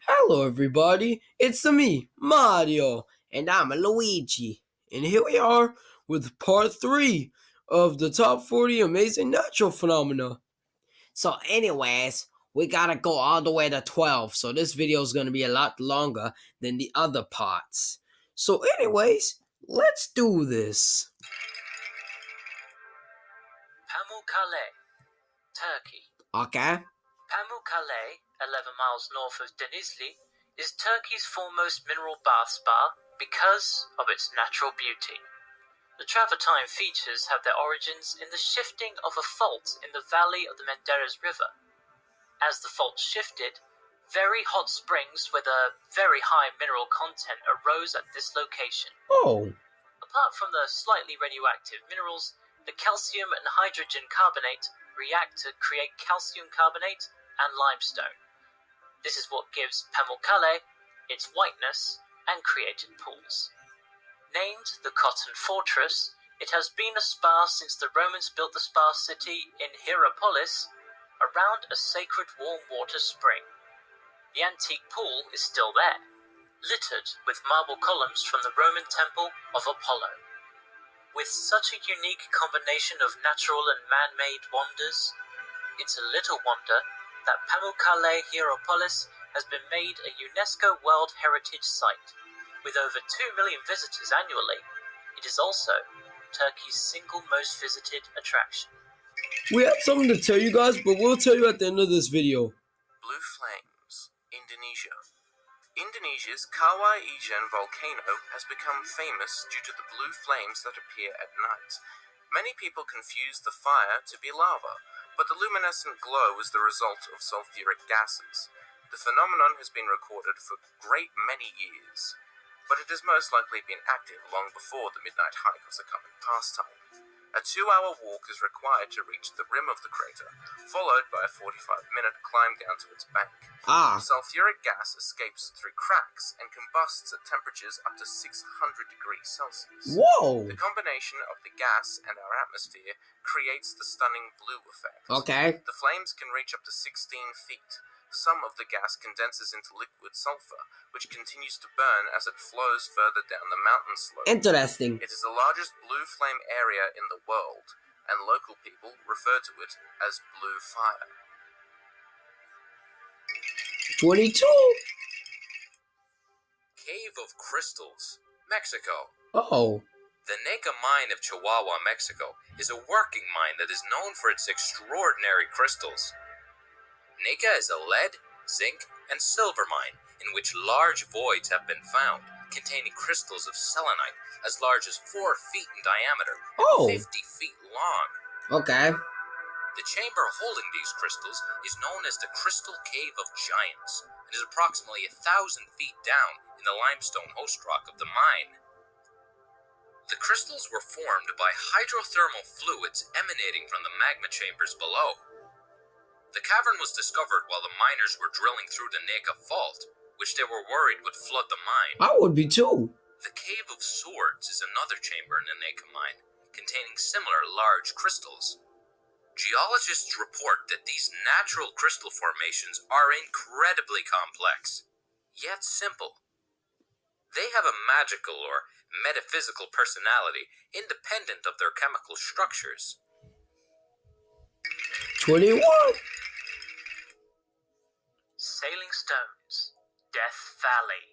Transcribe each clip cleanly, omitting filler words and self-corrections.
Hello, everybody. It's me, Mario, and I'm a Luigi. And here we are with part 3 of the top 40 amazing natural phenomena. So, anyways, we gotta go all the way to 12, so this video is gonna be a lot longer than the other parts. So, anyways, let's do this. Pamukkale, Turkey. Okay? Pamukkale, 11 miles north of Denizli, is Turkey's foremost mineral bath spa because of its natural beauty. The travertine features have their origins in the shifting of a fault in the valley of the Menderes River. As the fault shifted, very hot springs with a very high mineral content arose at this location. Oh, Apart from the slightly radioactive minerals, the calcium and hydrogen carbonate react to create calcium carbonate and limestone. This is what gives Pamukkale its whiteness and created pools. Named the Cotton Fortress, it has been a spa since the Romans built the spa city in Hierapolis around a sacred warm water spring. The antique pool is still there, littered with marble columns from the Roman temple of Apollo. With such a unique combination of natural and man-made wonders, it's a little wonder that Pamukkale Hierapolis has been made a UNESCO World Heritage Site. With over 2 million visitors annually, it is also Turkey's single most visited attraction. we have something to tell you guys, but we'll tell you at the end of this video. Blue Flames, Indonesia. Indonesia's Kawah Ijen volcano has become famous due to the blue flames that appear at night. Many people confuse the fire to be lava, but the luminescent glow is the result of sulfuric gases. The phenomenon has been recorded for a great many years, but it has most likely been active long before the midnight hike was a common pastime. A 2-hour walk is required to reach the rim of the crater, followed by a 45-minute climb down to its bank. Ah, Sulfuric gas escapes through cracks and combusts at temperatures up to 600 degrees Celsius. whoa. The combination of the gas and our atmosphere creates the stunning blue effect. Okay. The flames can reach up to 16 feet. Some of the gas condenses into liquid sulfur, which continues to burn as it flows further down the mountain slope. Interesting. It is the largest blue flame area in the world, and local people refer to it as blue fire. 22. Cave of Crystals, Mexico. Oh, The Neka mine of Chihuahua, Mexico, is a working mine that is known for its extraordinary crystals. Neka is a lead, zinc, and silver mine in which large voids have been found, containing crystals of selenite as large as 4 feet in diameter and Oh. 50 feet long. okay. The chamber holding these crystals is known as the Crystal Cave of Giants and is approximately 1,000 feet down in the limestone host rock of the mine. The crystals were formed by hydrothermal fluids emanating from the magma chambers below. The cavern was discovered while the miners were drilling through the Neka fault, which they were worried would flood the mine. I would be too. The Cave of Swords is another chamber in the Neka mine, containing similar large crystals. Geologists report that these natural crystal formations are incredibly complex, yet simple. They have a magical or metaphysical personality independent of their chemical structures. 21. Sailing Stones, Death Valley,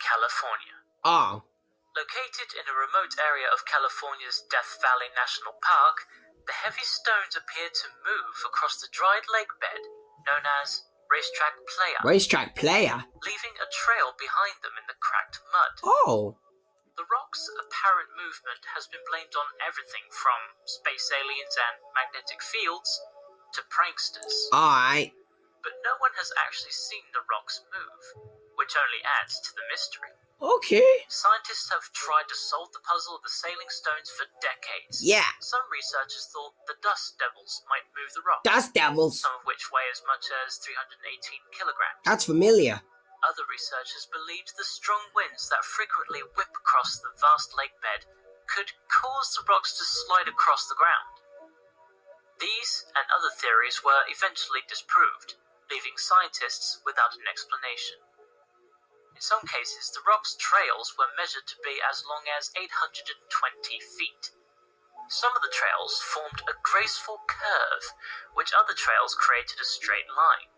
California. Ah, Located in a remote area of California's Death Valley National Park, the heavy stones appear to move across the dried lake bed known as Racetrack Playa, racetrack player. leaving a trail behind them in the cracked mud. Oh, The rock's apparent movement has been blamed on everything from space aliens and magnetic fields to pranksters, alright. but no one has actually seen the rocks move, which only adds to the mystery. Okay. Scientists have tried to solve the puzzle of the sailing stones for decades. Yeah. Some researchers thought the dust devils might move the rock, Dust devils. some of which weigh as much as 318 kilograms. That's familiar. Other researchers believed the strong winds that frequently whip across the vast lake bed could cause the rocks to slide across the ground. These and other theories were eventually disproved, leaving scientists without an explanation. In some cases, the rock's trails were measured to be as long as 820 feet. Some of the trails formed a graceful curve, which other trails created a straight line.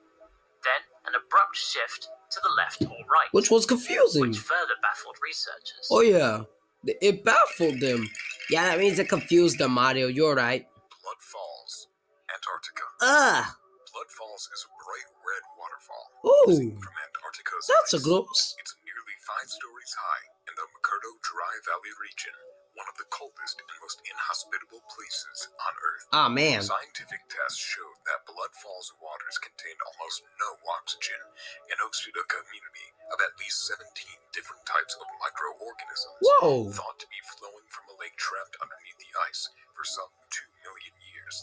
Then an abrupt shift to the left or right, Which was confusing. which further baffled researchers. Oh yeah, it baffled them. Yeah, that means it confused them, Mario. You're right. Blood Falls, Antarctica. Ugh. Blood Falls is a bright red waterfall Ooh. oozing from Antarctica's That's a ice. gross. It's nearly 5 stories high in the Makurdo Dry Valley region, one of the coldest and most inhospitable places on Earth. Ah, man. Scientific tests showed that Blood Falls waters contained almost no oxygen and hosted a community of at least 17 different types of microorganisms Whoa. thought to be flowing from a lake trapped underneath the ice for some 2 million years.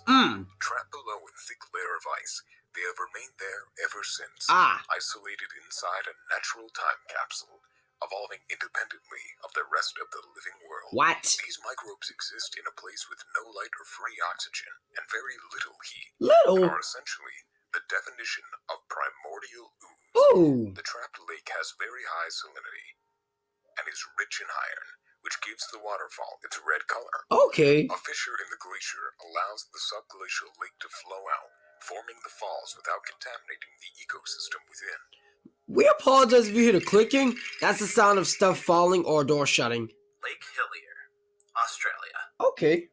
Trapped below a thick layer of ice, they have remained there ever since, isolated inside a natural time capsule, evolving independently of the rest of the living world. What? These microbes exist in a place with no light or free oxygen and very little heat, Little. and are essentially the definition of primordial ooze. Ooh. The trapped lake has very high salinity and is rich in iron, which gives the waterfall its red color. Okay. A fissure in the glacier allows the subglacial lake to flow out, forming the falls without contaminating the ecosystem within. We apologize if you hear the clicking. That's the sound of stuff falling or a door shutting. Lake Hillier, Australia. Okay.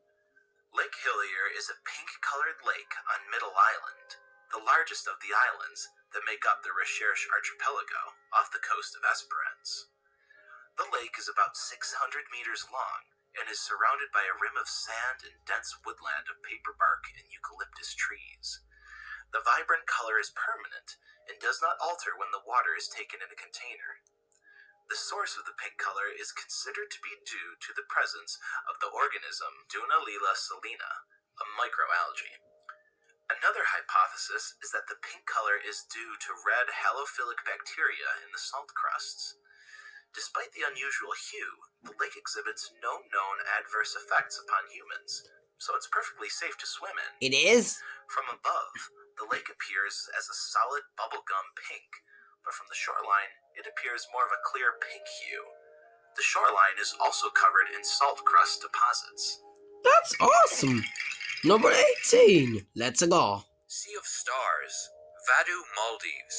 Lake Hillier is a pink-colored lake on Middle Island, the largest of the islands that make up the Recherche Archipelago off the coast of Esperance. The lake is about 600 meters long and is surrounded by a rim of sand and dense woodland of paper bark and eucalyptus trees. The vibrant color is permanent and does not alter when the water is taken in a container. The source of the pink color is considered to be due to the presence of the organism Dunaliella salina, a microalgae. Another hypothesis is that the pink color is due to red halophilic bacteria in the salt crusts. Despite the unusual hue, the lake exhibits no known adverse effects upon humans, so it's perfectly safe to swim in. It is? From above, the lake appears as a solid bubblegum pink, but from the shoreline, it appears more of a clear pink hue. The shoreline is also covered in salt crust deposits. That's awesome. Number 18. Let's go. Sea of Stars, Vadu, Maldives.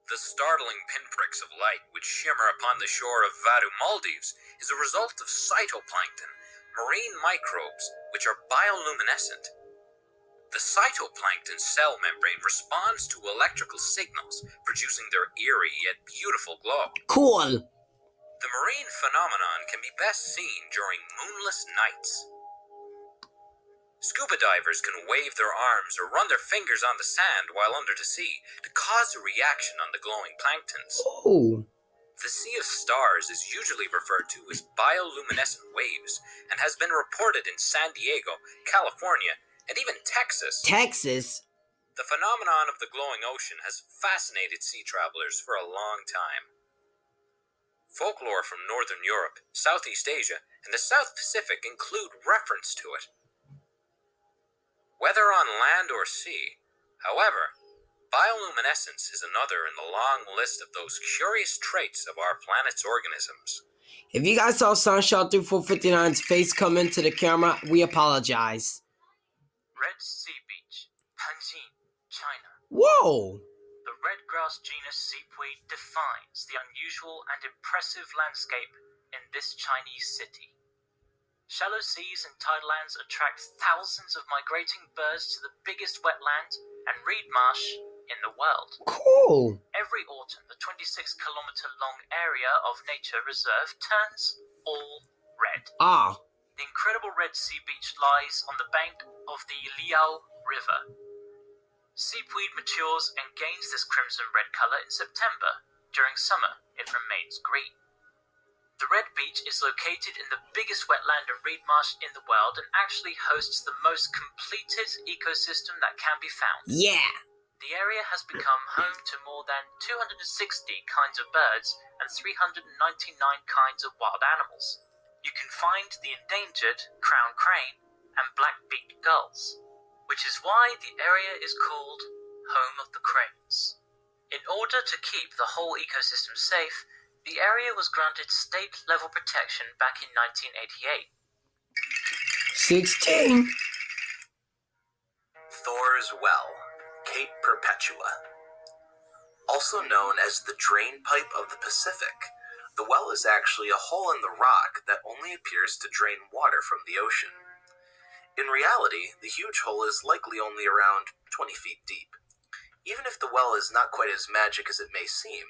The startling pinpricks of light which shimmer upon the shore of Vadu, Maldives, is a result of phytoplankton, marine microbes which are bioluminescent. The cytoplankton cell membrane responds to electrical signals, producing their eerie yet beautiful glow. Cool. The marine phenomenon can be best seen during moonless nights. Scuba divers can wave their arms or run their fingers on the sand while under the sea to cause a reaction on the glowing planktons. Oh. The Sea of Stars is usually referred to as bioluminescent waves and has been reported in San Diego, California, and even Texas. Texas? The phenomenon of the glowing ocean has fascinated sea travelers for a long time. Folklore from Northern Europe, Southeast Asia, and the South Pacific include reference to it. Whether on land or sea, however, bioluminescence is another in the long list of those curious traits of our planet's organisms. If you guys saw Sunshot through 459's face come into the camera, we apologize. Red Sea Beach, Panjin, China. Whoa! The red grass genus seepweed defines the unusual and impressive landscape in this Chinese city. Shallow seas and tidelands attract thousands of migrating birds to the biggest wetland and reed marsh in the world. Cool. Every autumn, the 26-kilometer-long area of nature reserve turns all red. The incredible Red Sea Beach lies on the bank of the Liao River. Seepweed matures and gains this crimson red color in September. During summer, it remains green. The Red Beach is located in the biggest wetland and reed marsh in the world and actually hosts the most completed ecosystem that can be found. Yeah! The area has become home to more than 260 kinds of birds and 399 kinds of wild animals. You can find the endangered crown crane and black-beaked gulls, which is why the area is called home of the cranes. In order to keep the whole ecosystem safe, the area was granted state-level protection back in 1988. 16. Thor's Well, Cape Perpetua. Also known as the drain pipe of the Pacific, the well is actually a hole in the rock that only appears to drain water from the ocean. In reality, the huge hole is likely only around 20 feet deep. Even if the well is not quite as magic as it may seem,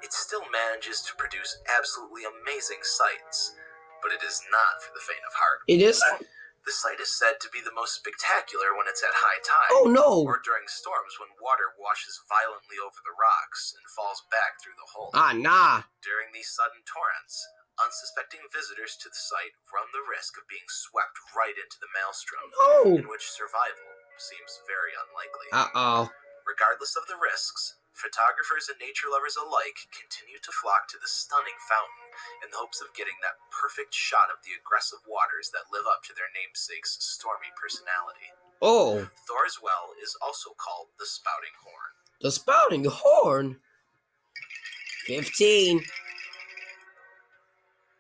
it still manages to produce absolutely amazing sights. But it is not for the faint of heart. It isn't? The sight is said to be the most spectacular when it's at high tide. Oh no! Or during storms when water washes violently over the rocks and falls back through the hole. Ah, nah. During these sudden torrents, unsuspecting visitors to the site run the risk of being swept right into the maelstrom, No! in which survival seems very unlikely. Uh-oh. Regardless of the risks, photographers and nature lovers alike continue to flock to the stunning fountain in the hopes of getting that perfect shot of the aggressive waters that live up to their namesake's stormy personality. Oh. Thor's Well is also called the Spouting Horn. The Spouting Horn? 15.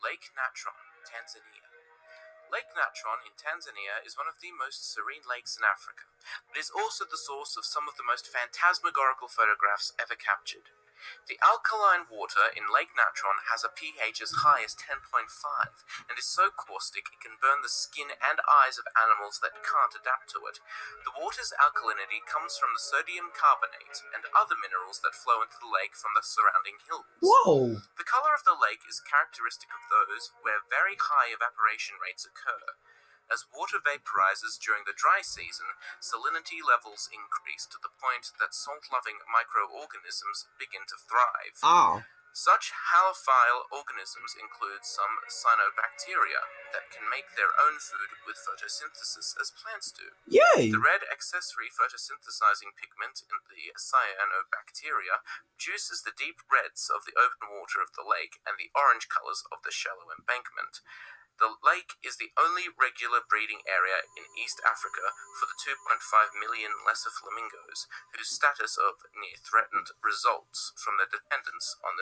Lake Natron, Tanzania. Lake Natron in Tanzania is one of the most serene lakes in Africa. It is also the source of some of the most phantasmagorical photographs ever captured. The alkaline water in Lake Natron has a pH as high as 10.5 and is so caustic it can burn the skin and eyes of animals that can't adapt to it. The water's alkalinity comes from the sodium carbonate and other minerals that flow into the lake from the surrounding hills. Whoa! The color of the lake is characteristic of those where very high evaporation rates occur. As water vaporizes during the dry season, salinity levels increase to the point that salt-loving microorganisms begin to thrive. Oh. Such halophile organisms include some cyanobacteria that can make their own food with photosynthesis as plants do. Yay! The red accessory photosynthesizing pigment in the cyanobacteria produces the deep reds of the open water of the lake and the orange colors of the shallow embankment. The lake is the only regular breeding area in East Africa for the 2.5 million lesser flamingos, whose status of near threatened results from their dependence on the